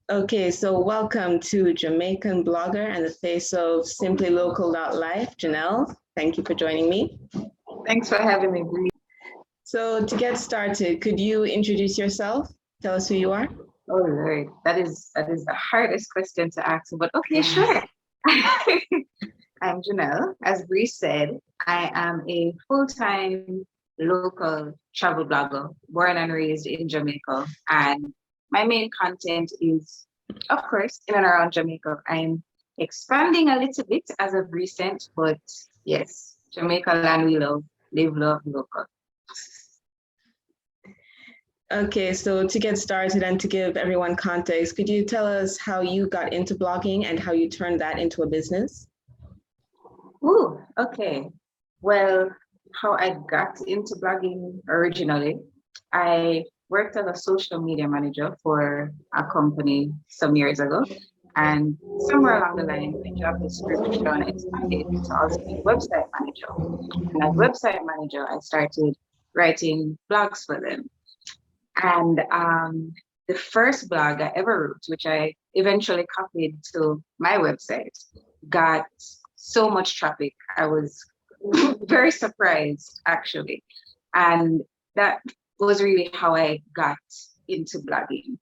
Okay, so welcome to Jamaican blogger and the face of SimplyLocal.Life, Jhunelle. Thank you for joining me. Thanks for having me, Bree. So to get started, could you introduce yourself? Tell us who you are. Oh Lord, that is the hardest question to ask, but okay, sure. I'm Jhunelle. As Bree said, I am a full-time local travel blogger, born and raised in Jamaica. And my main content is, of course, in and around Jamaica. I'm expanding a little bit as of recent, but yes, Jamaica land we love, live, love, local. Okay, so to get started and to give everyone context, could you tell us how you got into blogging and how you turned that into a business? Ooh, okay. Well, how I got into blogging originally, I worked as a social media manager for a company some years ago. And somewhere along the line, the job description expanded to also be website manager. And as website manager, I started writing blogs for them. And the first blog I ever wrote, which I eventually copied to my website, got so much traffic. I was very surprised, actually. And that was really how I got into blogging.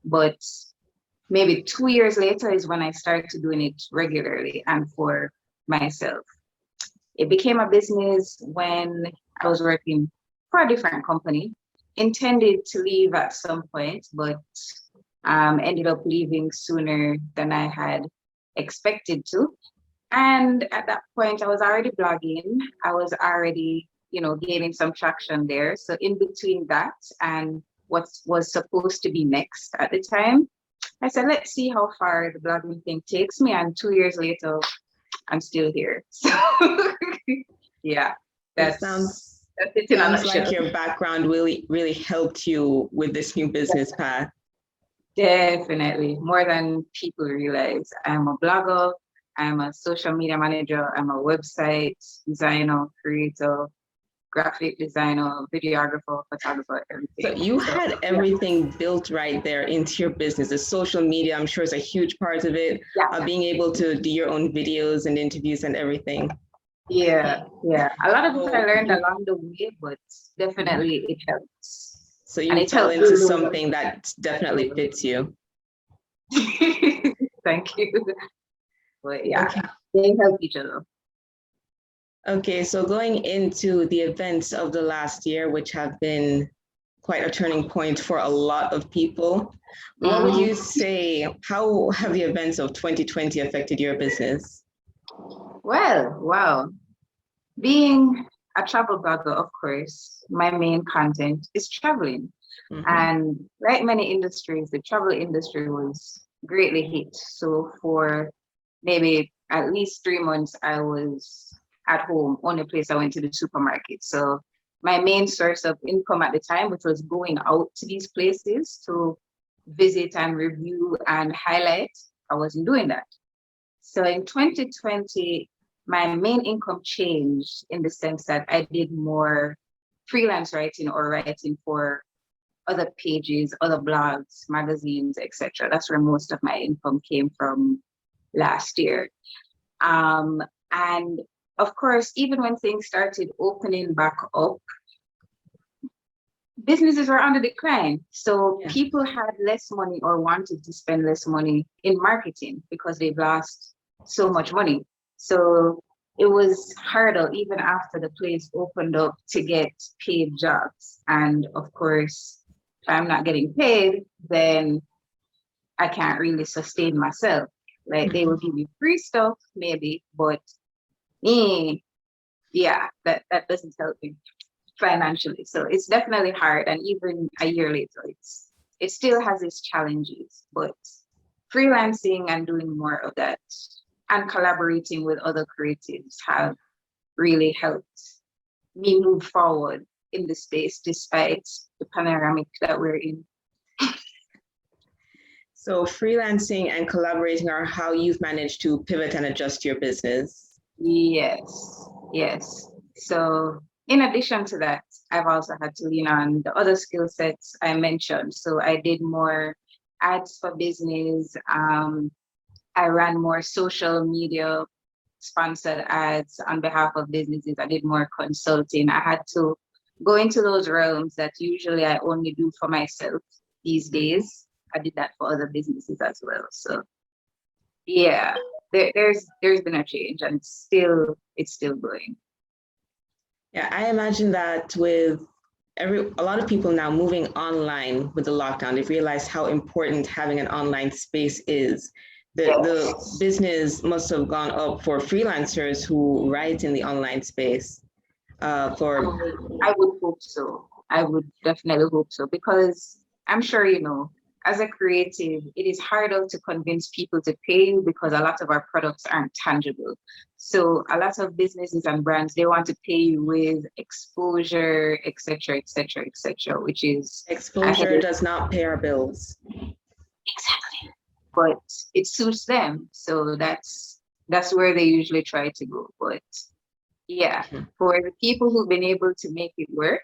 But maybe 2 years later is when I started doing it regularly and for myself. It became a business when I was working for a different company, intended to leave at some point, but ended up leaving sooner than I had expected to. And at that point, I was already blogging. I was already, gaining some traction there. So in between that and what was supposed to be next at the time, I said, let's see how far the blogging thing takes me. And 2 years later, I'm still here. So yeah, It sounds like your background really helped you with this new business path. Definitely, more than people realize. I'm a blogger, I'm a social media manager, I'm a website designer, creator, graphic designer, videographer, photographer, everything. So you had everything built right there into your business. The social media, I'm sure, is a huge part of it. Yeah. Being able to do your own videos and interviews and everything. Yeah. A lot of it I learned along the way, but definitely it helps. So you fell into something that definitely fits you. Thank you. But yeah, okay. They help each other. Okay, so going into the events of the last year, which have been quite a turning point for a lot of people, what would you say, how have the events of 2020 affected your business? Well, wow. Being a travel blogger, of course, my main content is traveling. And like many industries, the travel industry was greatly hit. So for maybe at least 3 months, I was at home. Only place I went to the supermarket. So my main source of income at the time, which was going out to these places to visit and review and highlight, I wasn't doing that. So in 2020, my main income changed in the sense that I did more freelance writing or writing for other pages, other blogs, magazines, etc. That's where most of my income came from last year. And of course, even when things started opening back up, businesses were on the decline. So people had less money or wanted to spend less money in marketing because they've lost so much money. So it was harder even after the place opened up to get paid jobs. And of course, if I'm not getting paid, then I can't really sustain myself. Like they will give you free stuff, maybe, but yeah, that doesn't help me financially. So it's definitely hard. And even a year later, it still has its challenges, but freelancing and doing more of that and collaborating with other creatives have really helped me move forward in the space despite the panoramic that we're in. So freelancing and collaborating are how you've managed to pivot and adjust your business. Yes. So in addition to that, I've also had to lean on the other skill sets I mentioned. So I did more ads for business. I ran more social media sponsored ads on behalf of businesses. I did more consulting. I had to go into those realms that usually I only do for myself these days. I did that for other businesses as well. So yeah, there's been a change, and it's still going. Yeah, I imagine that with a lot of people now moving online with the lockdown, they've realized how important having an online space is. The business must have gone up for freelancers who write in the online space. I would hope so. I would definitely hope so, because I'm sure, as a creative, it is harder to convince people to pay you because a lot of our products aren't tangible. So a lot of businesses and brands, they want to pay you with exposure, et cetera, et cetera, et cetera, which is exposure does not pay our bills. Exactly. But it suits them. So that's where they usually try to go. But yeah, for the people who've been able to make it work,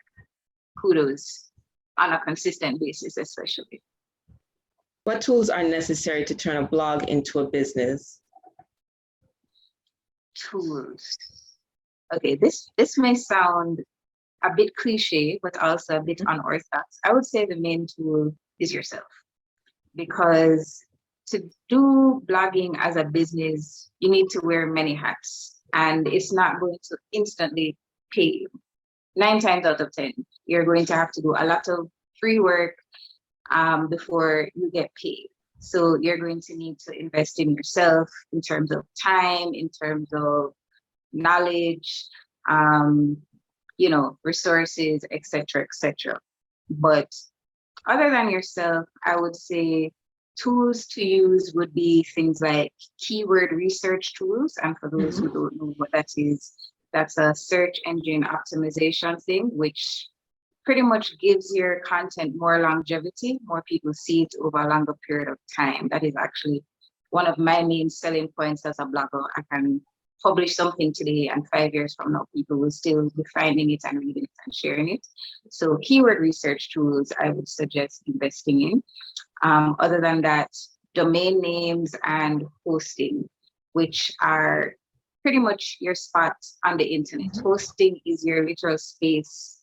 kudos on a consistent basis, especially. What tools are necessary to turn a blog into a business? Tools. Okay, this may sound a bit cliche, but also a bit unorthodox. I would say the main tool is yourself, because to do blogging as a business, you need to wear many hats, and it's not going to instantly pay you. 9 times out of 10, you're going to have to do a lot of free work before you get paid. So you're going to need to invest in yourself in terms of time, in terms of knowledge, resources, et cetera, et cetera. But other than yourself, I would say tools to use would be things like keyword research tools. And for those who don't know what that is, that's a search engine optimization thing, which pretty much gives your content more longevity. More people see it over a longer period of time. That is actually one of my main selling points as a blogger. I can publish something today, and 5 years from now, people will still be finding it and reading it and sharing it. So keyword research tools, I would suggest investing in. Other than that, domain names and hosting, which are pretty much your spot on the internet. Hosting is your literal space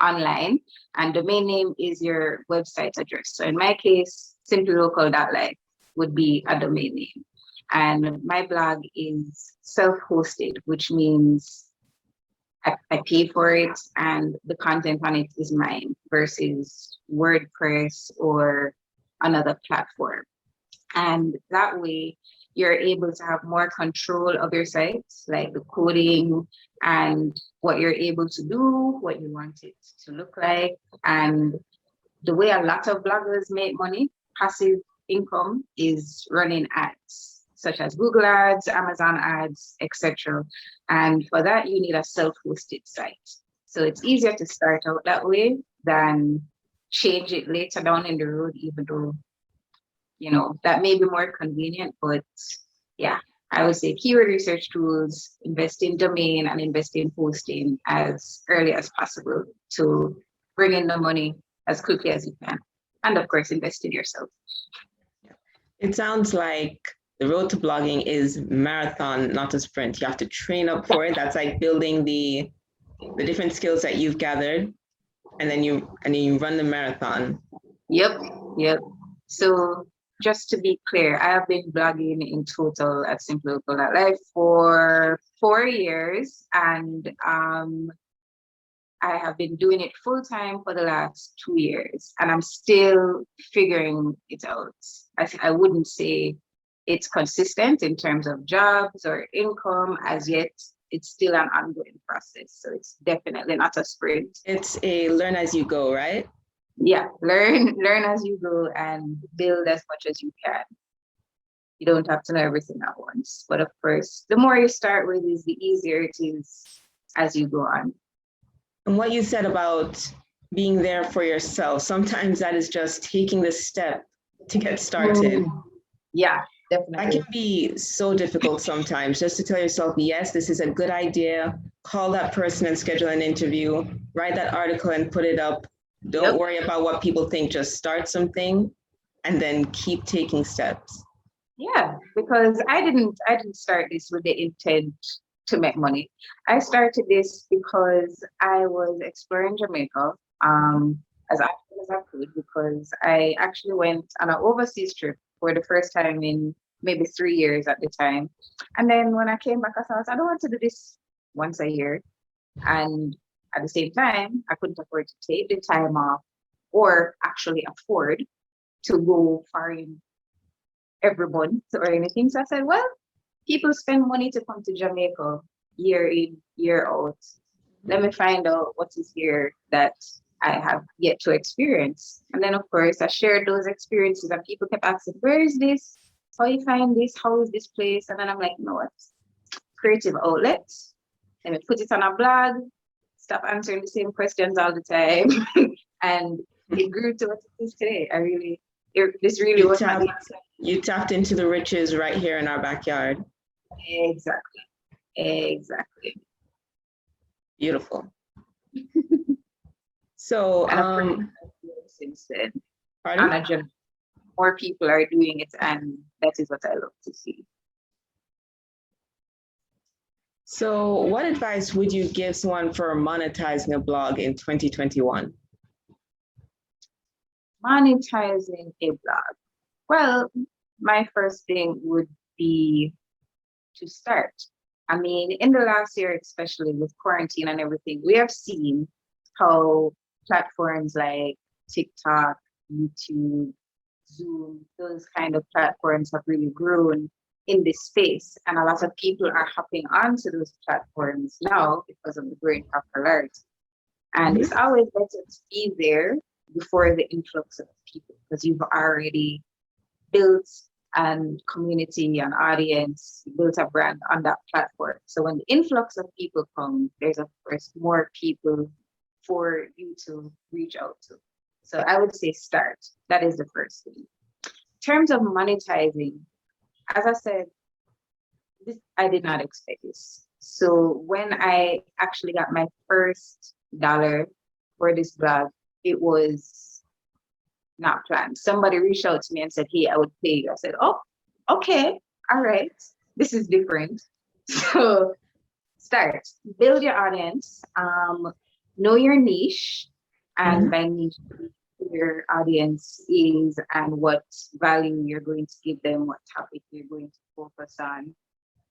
online, and domain name is your website address. So in my case, SimplyLocal.Life would be a domain name. And my blog is self-hosted, which means I pay for it and the content on it is mine versus WordPress or another platform. And that way, you're able to have more control of your sites, like the coding and what you're able to do, what you want it to look like. And the way a lot of bloggers make money, passive income, is running ads, such as Google ads, Amazon ads, etc. And for that, you need a self-hosted site. So it's easier to start out that way than change it later down in the road, even though, that may be more convenient. But yeah, I would say keyword research tools, invest in domain and invest in hosting as early as possible to bring in the money as quickly as you can. And of course, invest in yourself. It sounds like the road to blogging is marathon, not a sprint. You have to train up for it. That's like building the different skills that you've gathered, and then you run the marathon. Yep. So just to be clear, I have been blogging in total at SimplyLocal.Life for 4 years, and I have been doing it full time for the last 2 years, and I'm still figuring it out. I wouldn't say it's consistent in terms of jobs or income as yet. It's still an ongoing process. So it's definitely not a sprint. It's a learn as you go, right? Yeah, learn as you go and build as much as you can. You don't have to know everything at once. But of course, the more you start with is the easier it is as you go on. And what you said about being there for yourself, sometimes that is just taking the step to get started. Yeah, definitely. That can be so difficult sometimes, just to tell yourself, yes, this is a good idea. Call that person and schedule an interview, write that article and put it up. Don't worry about what people think, just start something. and then keep taking steps? Yeah, because I didn't start this with the intent to make money. I started this because I was exploring Jamaica as often as I could because I actually went on an overseas trip for the first time in maybe 3 years at the time. And then when I came back, I thought I don't want to do this once a year. And at the same time, I couldn't afford to take the time off or actually afford to go foreign every month or anything. So I said, well, people spend money to come to Jamaica year in, year out. Let me find out what is here that I have yet to experience. And then, of course, I shared those experiences, and people kept asking, where is this? How you find this? How is this place? And then I'm like, no, it's creative outlets. Let me put it on a blog, stop answering the same questions all the time. And it grew to what it is today. This really You was my tapped into the riches right here in our backyard. Exactly. Exactly. Beautiful. So, since then, pardon? more people are doing it, and that is what I love to see. So, what advice would you give someone for monetizing a blog in 2021? Monetizing a blog. Well, my first thing would be to start. I mean, in the last year, especially with quarantine and everything, we have seen how platforms like TikTok, YouTube, Zoom, those kind of platforms have really grown in this space. And a lot of people are hopping onto those platforms now because of the great popularity. And it's always better to be there before the influx of people because you've already built and community and audience, built a brand on that platform. So when the influx of people come, there's of course more people for you to reach out to. So I would say start. That is the first thing. In terms of monetizing, as I said, I did not expect this. So when I actually got my first dollar for this blog, it was not planned. Somebody reached out to me and said, hey, I would pay you. I said, oh, okay, all right. This is different. So start, build your audience, know your niche, and by niche, your audience is and what value you're going to give them, what topic you're going to focus on.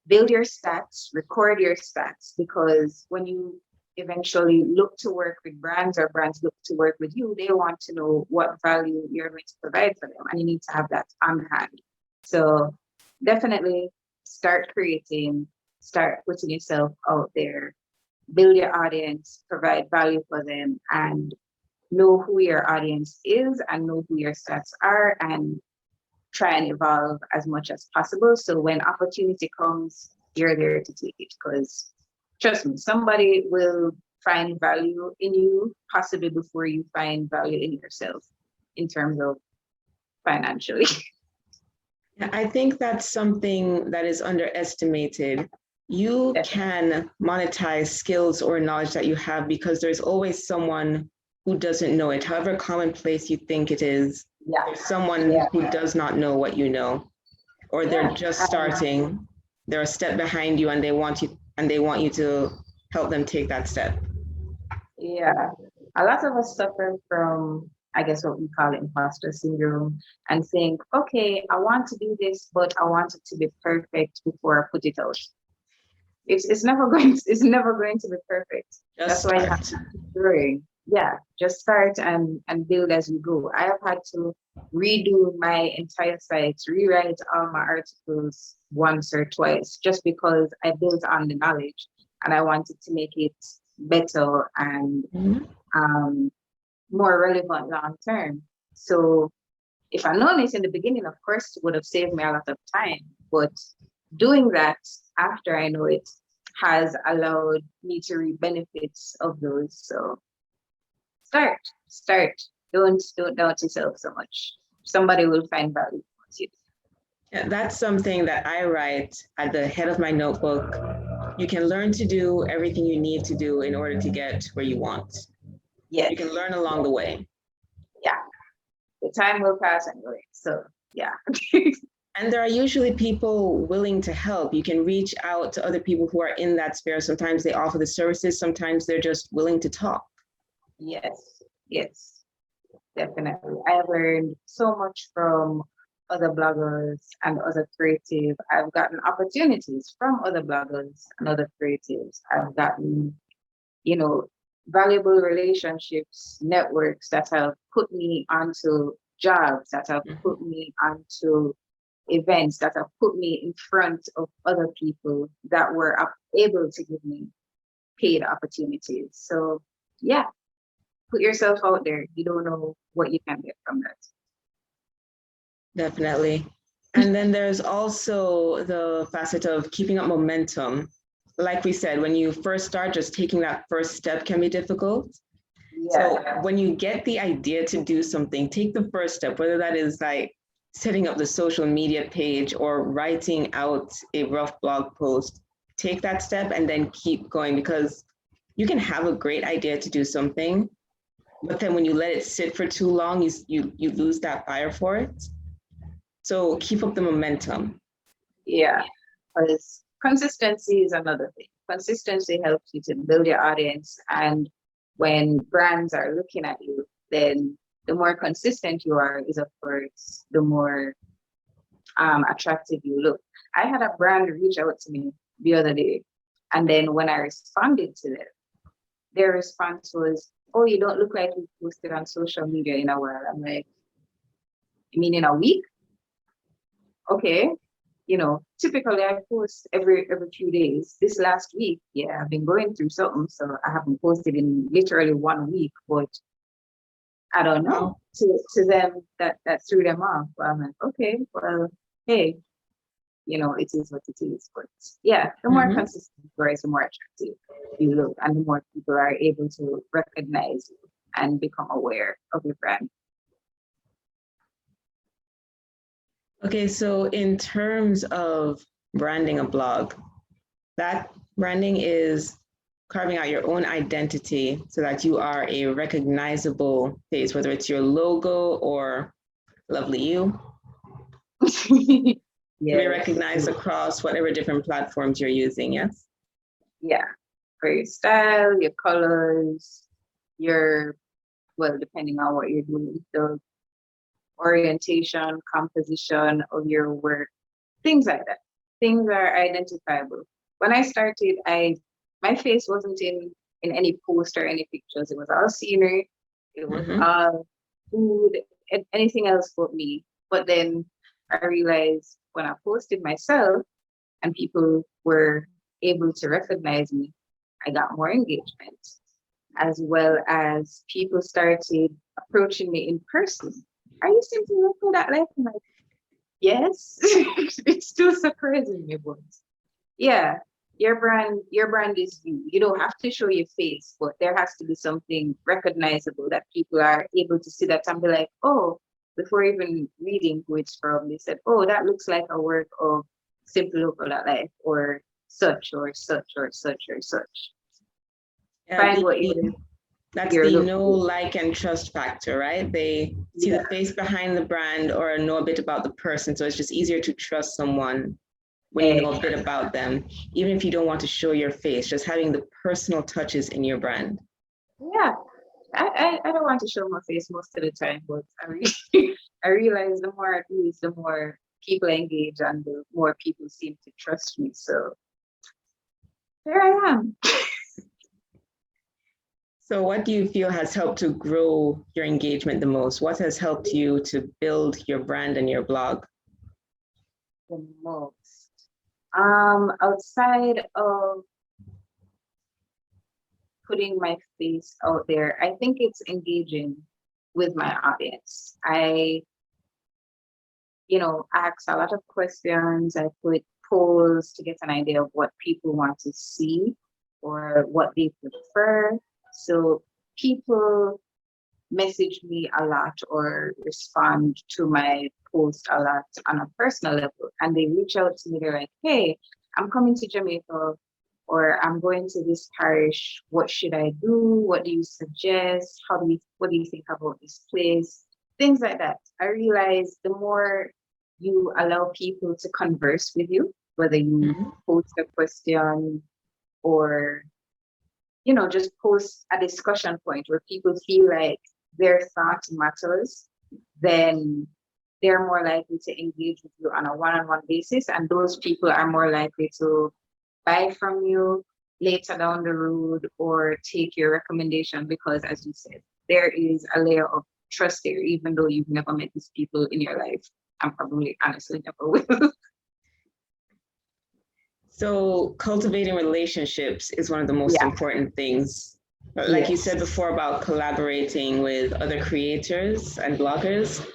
Build your stats, record your stats, because when you eventually look to work with brands or brands look to work with you, they want to know what value you're going to provide for them, and you need to have that on hand. So definitely start creating, start putting yourself out there, build your audience, provide value for them, and know who your audience is and know who your stats are, and try and evolve as much as possible. So when opportunity comes, you're there to take it, because trust me, somebody will find value in you possibly before you find value in yourself in terms of financially. I think that's something that is underestimated. You can monetize skills or knowledge that you have because there's always someone who doesn't know it. However commonplace you think it is, there's someone who does not know what you know, or they're just starting, they're a step behind you, and they want you to help them take that step. Yeah, a lot of us suffer from, I guess, what we call imposter syndrome, and think, okay, I want to do this, but I want it to be perfect before I put it out. It's never going to be perfect. That's why you have to keep growing. Yeah, just start and build as you go. I have had to redo my entire site, rewrite all my articles once or twice, just because I built on the knowledge and I wanted to make it better and more relevant long term. So if I'd known it in the beginning, of course, it would have saved me a lot of time. But doing that after I know it has allowed me to reap benefits of those. So start. Don't doubt yourself so much. Somebody will find value once you. Yeah, that's something that I write at the head of my notebook. You can learn to do everything you need to do in order to get where you want. Yes. You can learn along the way. Yeah. the time will pass anyway. So yeah. And there are usually people willing to help. You can reach out to other people who are in that sphere. Sometimes they offer the services, sometimes they're just willing to talk. Yes, yes, definitely. I learned so much from other bloggers and other creative. I've gotten opportunities from other bloggers and other creatives. I've gotten, you know, valuable relationships, networks that have put me onto jobs, that have put me onto events, that have put me in front of other people that were able to give me paid opportunities. So yeah, put yourself out there. You don't know what you can get from that. Definitely. And then there's also the facet of keeping up momentum. Like we said, when you first start, just taking that first step can be difficult. Yeah. So when you get the idea to do something, take the first step, whether that is like setting up the social media page or writing out a rough blog post. Take that step and then keep going, because you can have a great idea to do something, but then when you let it sit for too long, you lose that fire for it. So keep up the momentum. Yeah, because consistency is another thing. Consistency helps you to build your audience. And when brands are looking at you, then the more consistent you are, is of course, the more attractive you look. I had a brand reach out to me the other day. And then when I responded to them, their response was, "Oh, you don't look like you posted on social media in a while." I'm like, "You mean in a week?" Okay. Typically I post every few days. This last week, yeah, I've been going through something, so I haven't posted in literally 1 week, but I don't know. To them that threw them off. But I'm like, okay, well, hey, it is what it is. But yeah, the more consistent you are, the more attractive you look, and the more people are able to recognize you and become aware of your brand. Okay, so in terms of branding a blog, that branding is carving out your own identity so that you are a recognizable face, whether it's your logo or lovely you. Yes. Be recognized across whatever different platforms you're using, yes? Yeah, for your style, your colors, depending on what you're doing, the orientation, composition of your work, things like that. Things are identifiable. When I started, my face wasn't in any post or any pictures. It was all scenery. It was all food, and anything else but me. But then I realized when I posted myself and people were able to recognize me, I got more engagement, as well as people started approaching me in person. Are you SimplyLocal.Life? I'm like, yes. It's still surprising me, but yeah, your brand is you. You don't have to show your face, but there has to be something recognizable that people are able to see that and be like, oh, before even reading who it's from, they said, oh, that looks like a work of SimplyLocal.Life or such or such or such or such. Find what you That's the know, like, and trust factor, right? They see the face behind the brand or know a bit about the person. So it's just easier to trust someone when you know a bit about them, even if you don't want to show your face, just having the personal touches in your brand. Yeah. I don't want to show my face most of the time, but I realize the more I do this, the more people engage and the more people seem to trust me. So there I am. So what do you feel has helped to grow your engagement the most? What has helped you to build your brand and your blog? The most. Outside of putting my face out there, I think it's engaging with my audience. I ask a lot of questions. I put polls to get an idea of what people want to see or what they prefer. So people message me a lot or respond to my post a lot on a personal level. And they reach out to me, they're like, hey, I'm coming to Jamaica, or I'm going to this parish. What should I do? What do you suggest? What do you think about this place? things like that. I realize the more you allow people to converse with you, whether you post a question or, just post a discussion point where people feel like their thought matters, then they're more likely to engage with you on a one-on-one basis. And those people are more likely to buy from you later down the road or take your recommendation because, as you said, there is a layer of trust there, even though you've never met these people in your life. And probably honestly never will. So cultivating relationships is one of the most important things. Like you said before about collaborating with other creators and bloggers,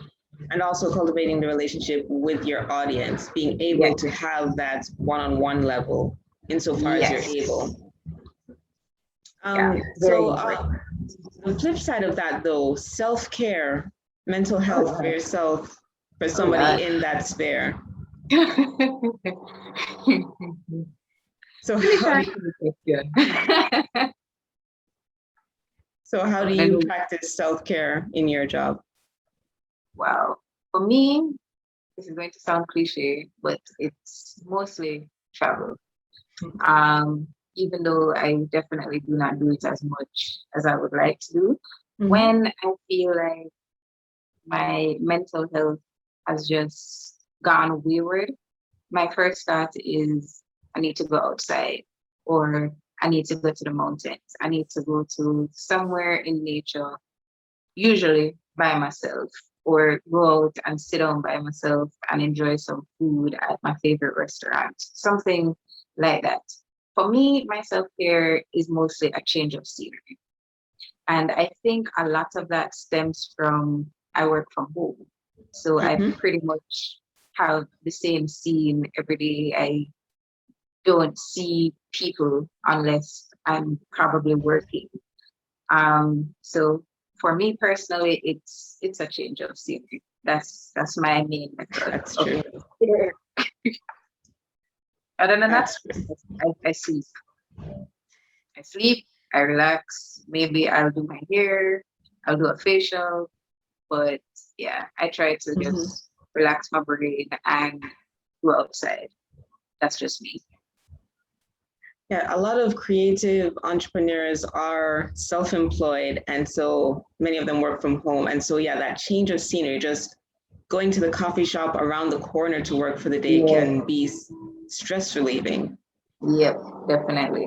and also cultivating the relationship with your audience, being able to have that one-on-one level insofar as you're able. The flip side of that though, self-care, mental health for yourself, for somebody in that sphere. So how do you practice self-care in your job? Wow. For me, this is going to sound cliche, but it's mostly travel. Even though I definitely do not do it as much as I would like to do. When I feel like my mental health has just gone wayward, my first thought is I need to go outside, or I need to go to the mountains. I need to go to somewhere in nature, usually by myself, or go out and sit down by myself and enjoy some food at my favorite restaurant, something like that. For me, my self-care is mostly a change of scenery. And I think a lot of that stems from I work from home. So I pretty much have the same scene every day. I don't see people unless I'm probably working. So for me personally, it's a change of scenery. That's my main method. That's true. Other than that, I sleep. I sleep, I relax. Maybe I'll do my hair, I'll do a facial. But yeah, I try to just relax my brain and go outside. That's just me. Yeah, a lot of creative entrepreneurs are self-employed, and so many of them work from home. And so, yeah, that change of scenery, just going to the coffee shop around the corner to work for the day can be stress relieving. Yep, definitely.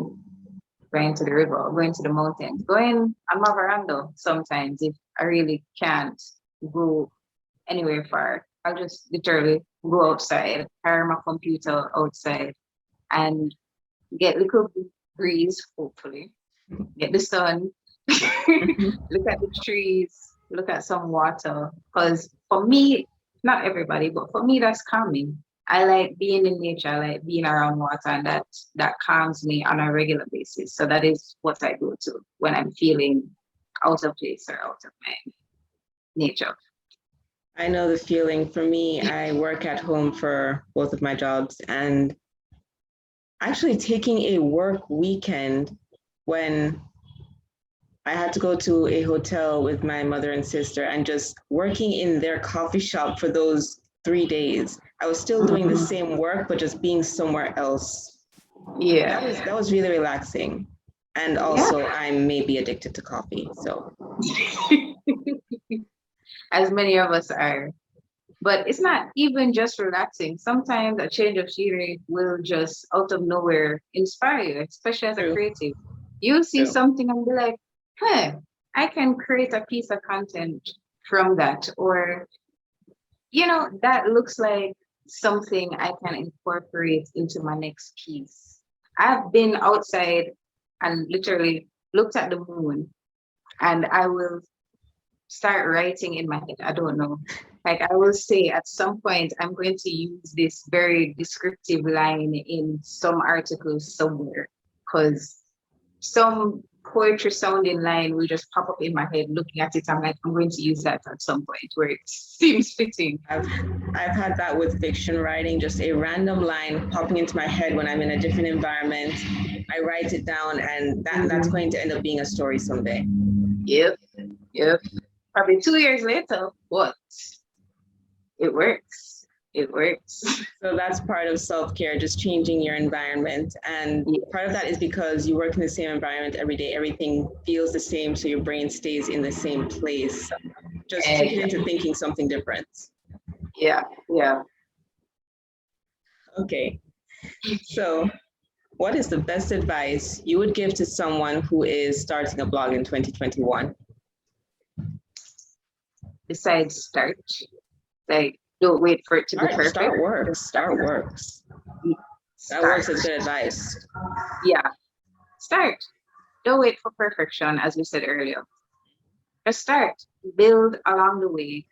Going to the river, going to the mountains, going on my veranda sometimes if I really can't go anywhere far. I'll just literally go outside, carry my computer outside, and get a little breeze, hopefully, get the sun, look at the trees, look at some water. Because for me, not everybody, but for me, that's calming. I like being in nature, I like being around water, and that calms me on a regular basis. So that is what I go to when I'm feeling out of place or out of my nature. I know the feeling. For me, I work at home for both of my jobs, and actually taking a work weekend when I had to go to a hotel with my mother and sister and just working in their coffee shop for those 3 days. I was still doing the same work, but just being somewhere else. Yeah. That was really relaxing. And also I'm maybe addicted to coffee, so. As many of us are. But it's not even just relaxing. Sometimes a change of scenery will just out of nowhere inspire you, especially as a creative. You'll see something and be like, hey, I can create a piece of content from that. Or, that looks like something I can incorporate into my next piece. I've been outside and literally looked at the moon, and I will start writing in my head. I don't know. Like I will say at some point, I'm going to use this very descriptive line in some article somewhere, because some poetry sounding line will just pop up in my head. Looking at it, I'm like, I'm going to use that at some point where it seems fitting. I've had that with fiction writing, just a random line popping into my head when I'm in a different environment. I write it down, and that's going to end up being a story someday. Yep. Probably 2 years later, what? It works. It works. So that's part of self-care, just changing your environment. And part of that is because you work in the same environment every day, everything feels the same, so your brain stays in the same place. Just trick it into thinking something different. Yeah, yeah. Okay. So what is the best advice you would give to someone who is starting a blog in 2021? Besides start, like don't wait for it to be perfect. Start works. Start works. That works as good advice. Yeah. Start. Don't wait for perfection, as we said earlier. Just start. Build along the way.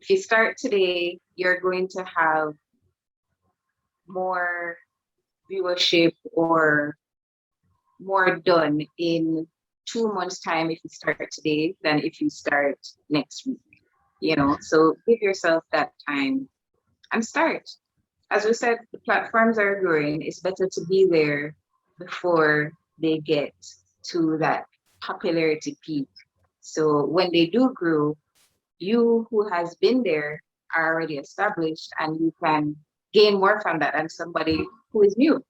If you start today, you're going to have more viewership or more done in 2 months' time if you start today than if you start next week. You know, so give yourself that time and start. As we said, the platforms are growing. It's better to be there before they get to that popularity peak. So when they do grow, you who has been there are already established and you can gain more from that than somebody who is new.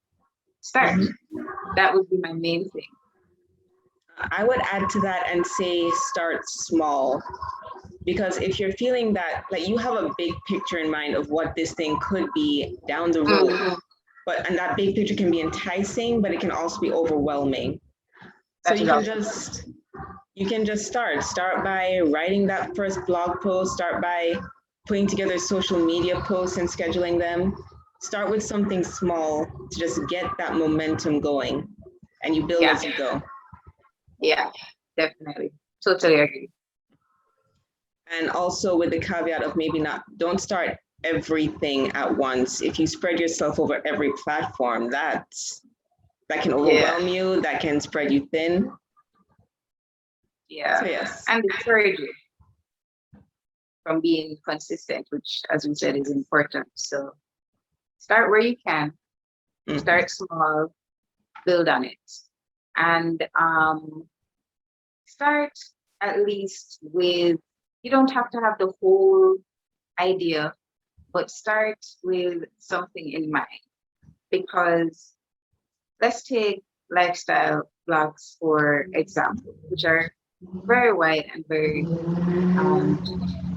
Start. That would be my main thing. I would add to that and say start small. Because if you're feeling that, like you have a big picture in mind of what this thing could be down the road, and that big picture can be enticing, but it can also be overwhelming. So you can just start by writing that first blog post, start by putting together social media posts and scheduling them. Start with something small to just get that momentum going, and you build as you go. Yeah, definitely. Totally agree. And also with the caveat of don't start everything at once. If you spread yourself over every platform, that can overwhelm you, that can spread you thin. Yeah. So yes. And discourage you from being consistent, which as we said is important. So start where you can. Start small, build on it. And start at least with, you don't have to have the whole idea, but start with something in mind. Because let's take lifestyle blogs, for example, which are very wide and very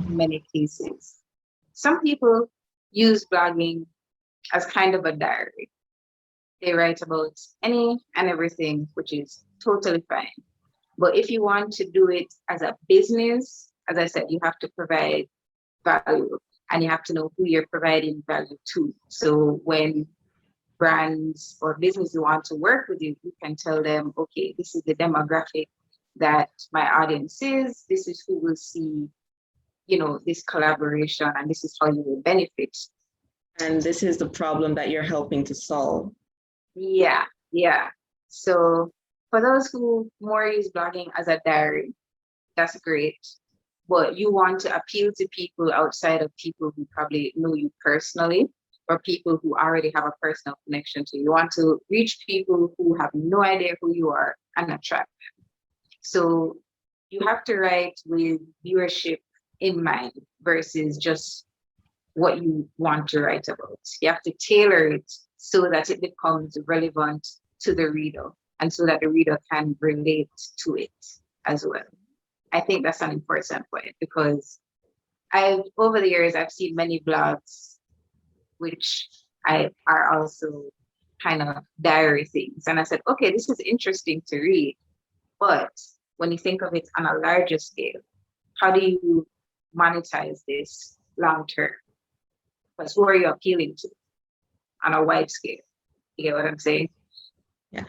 many cases. Some people use blogging as kind of a diary. They write about any and everything, which is totally fine. But if you want to do it as a business, as I said, you have to provide value and you have to know who you're providing value to. So when brands or businesses want to work with you, you can tell them, okay, this is the demographic that my audience is. This is who will see, this collaboration, and this is how you will benefit. And this is the problem that you're helping to solve. Yeah. So for those who more use blogging as a diary, that's great. But you want to appeal to people outside of people who probably know you personally, or people who already have a personal connection to you. You want to reach people who have no idea who you are and attract them. So you have to write with viewership in mind versus just what you want to write about. You have to tailor it so that it becomes relevant to the reader and so that the reader can relate to it as well. I think that's an important point because over the years, I've seen many blogs which are also kind of diary things. And I said, okay, this is interesting to read. But when you think of it on a larger scale, how do you monetize this long term? Because who are you appealing to on a wide scale? You get what I'm saying? Yeah.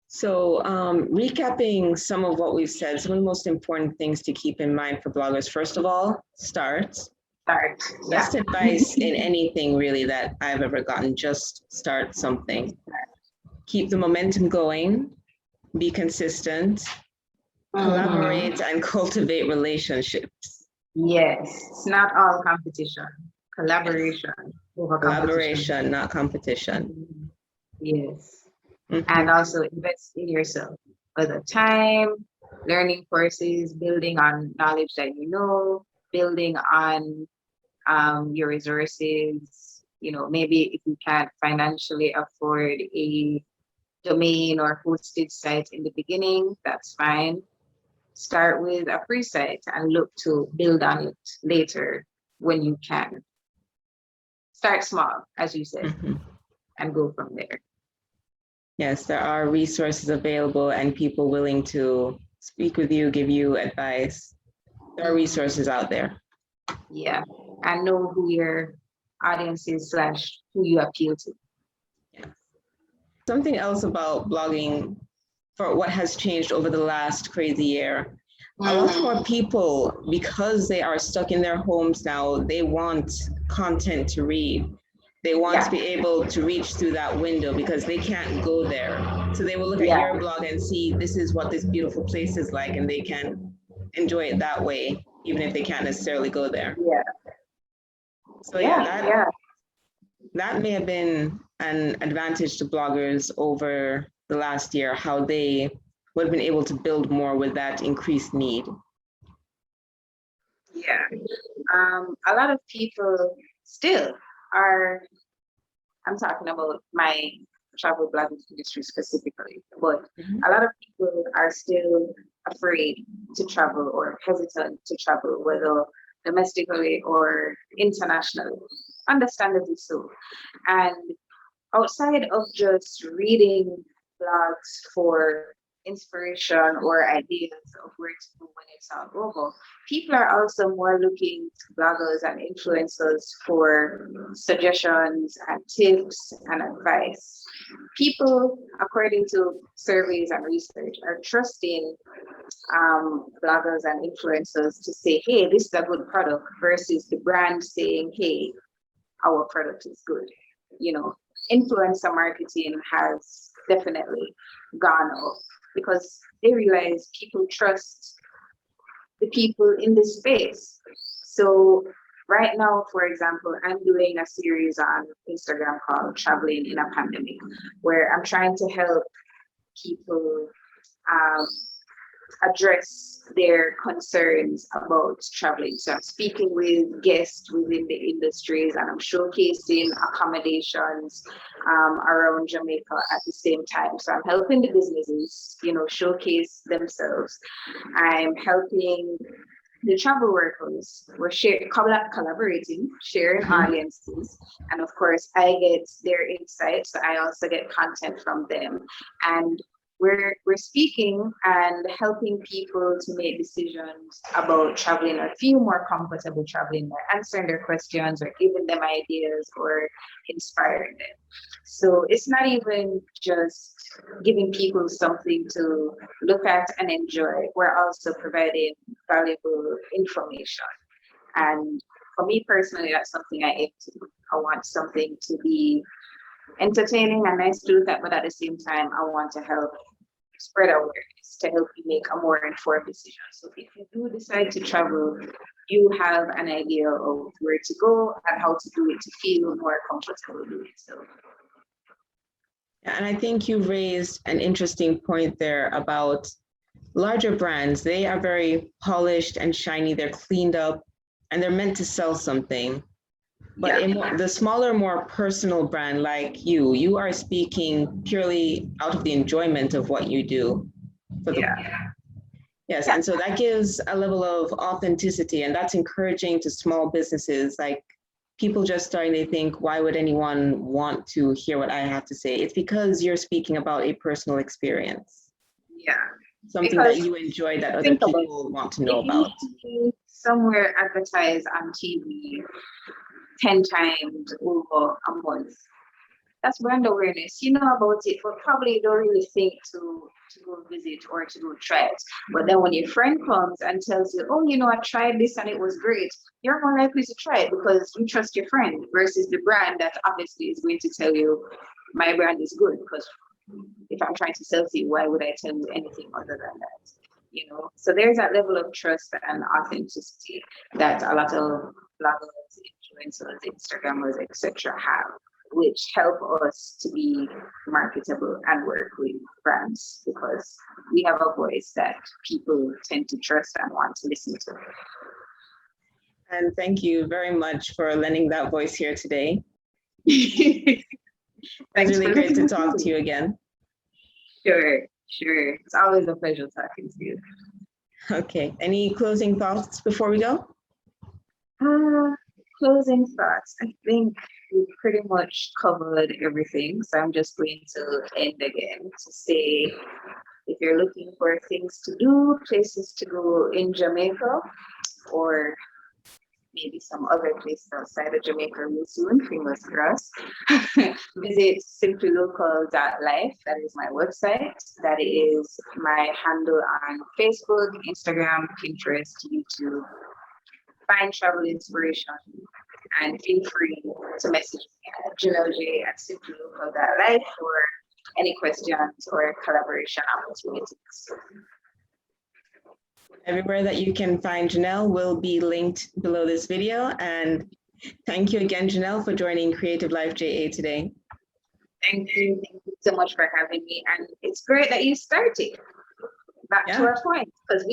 So recapping some of what we've said, some of the most important things to keep in mind for bloggers. First of all, start. Best advice in anything really that I've ever gotten, just start something. Keep the momentum going, be consistent, collaborate and cultivate relationships. Yes, it's not all competition. Collaboration over collaboration, not competition. Yes. And also invest in yourself, whether time, learning courses, building on knowledge that you know, building on your resources. Maybe if you can't financially afford a domain or hosted site in the beginning, that's fine. Start with a free site and look to build on it later when you can. Start small, as you said, and go from there. Yes, there are resources available and people willing to speak with you, give you advice. There are resources out there. Yeah, and know who your audience is slash who you appeal to. Yeah. Something else about blogging for what has changed over the last crazy year. A lot more people, because they are stuck in their homes now, they want content to read. They want to be able to reach through that window because they can't go there. So they will look at your blog and see this is what this beautiful place is like, and they can enjoy it that way, even if they can't necessarily go there. Yeah. So that may have been an advantage to bloggers over the last year, how they would have been able to build more with that increased need. Yeah. A lot of people still are, I'm talking about my travel blogging industry specifically, but a lot of people are still afraid to travel or hesitant to travel, whether domestically or internationally, understandably so. And outside of just reading blogs for inspiration or ideas of where to go when it's all over, people are also more looking to bloggers and influencers for suggestions and tips and advice. People, according to surveys and research, are trusting bloggers and influencers to say, hey, this is a good product versus the brand saying, hey, our product is good. Influencer marketing has definitely gone up because they realize people trust the people in this space. So right now, for example, I'm doing a series on Instagram called Traveling in a Pandemic, where I'm trying to help people address their concerns about traveling. So I'm speaking with guests within the industries and I'm showcasing accommodations around Jamaica at the same time. So I'm helping the businesses, showcase themselves. I'm helping the travel workers. We're collaborating, sharing audiences, and of course, I get their insights. So I also get content from them, and we're speaking and helping people to make decisions about traveling or feel more comfortable traveling by answering their questions or giving them ideas or inspiring them. So it's not even just giving people something to look at and enjoy. We're also providing valuable information. And for me personally, that's something I aim to do. I want something to be entertaining and nice to look at, but at the same time, I want to help spread awareness to help you make a more informed decision. So if you do decide to travel, you have an idea of where to go and how to do it to feel more comfortable doing so. And I think you raised an interesting point there about larger brands. They are very polished and shiny, they're cleaned up, and they're meant to sell something. But in the smaller, more personal brand like you are speaking purely out of the enjoyment of what you do. Yes, and so that gives a level of authenticity, and that's encouraging to small businesses. Like people just starting to think, why would anyone want to hear what I have to say? It's because you're speaking about a personal experience. Yeah. Something that you enjoy that other people want to know about. Somewhere advertised on TV 10 times over a month. That's brand awareness. You know about it, but probably don't really think to go visit or to go try it. But then when your friend comes and tells you, oh, I tried this and it was great, you're more likely to try it because you trust your friend versus the brand that obviously is going to tell you my brand is good. Because if I'm trying to sell to you, why would I tell you anything other than that? So there's that level of trust and authenticity that a lot of bloggers, influencers, Instagrammers, etc. have, which help us to be marketable and work with brands because we have a voice that people tend to trust and want to listen to. And thank you very much for lending that voice here today. It's really great to talk to you again. Sure. It's always a pleasure talking to you. Okay. Any closing thoughts before we go? Closing thoughts. I think we pretty much covered everything. So I'm just going to end again to say, if you're looking for things to do, places to go in Jamaica, or maybe some other places outside of Jamaica real soon, fingers crossed, visit SimplyLocal.Life. That is my website. That is my handle on Facebook, Instagram, Pinterest, YouTube. Find travel inspiration, and feel free to message me at Jhunelle J at SimplyLocal.Life for any questions or collaboration opportunities. Everywhere that you can find Jhunelle will be linked below this video. And thank you again, Jhunelle, for joining Creative Life JA today. Thank you so much for having me. And it's great that you started. Back to our point, because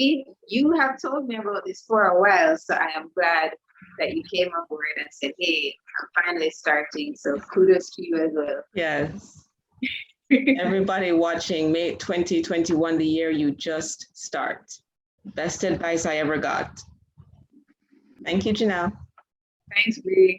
you have told me about this for a while, so I am glad that you came on board and said, hey, I'm finally starting, so kudos to you as well. Yes. Everybody watching, May 2021, the year you just start. Best advice I ever got. Thank you, Jhunelle. Thanks, Bree.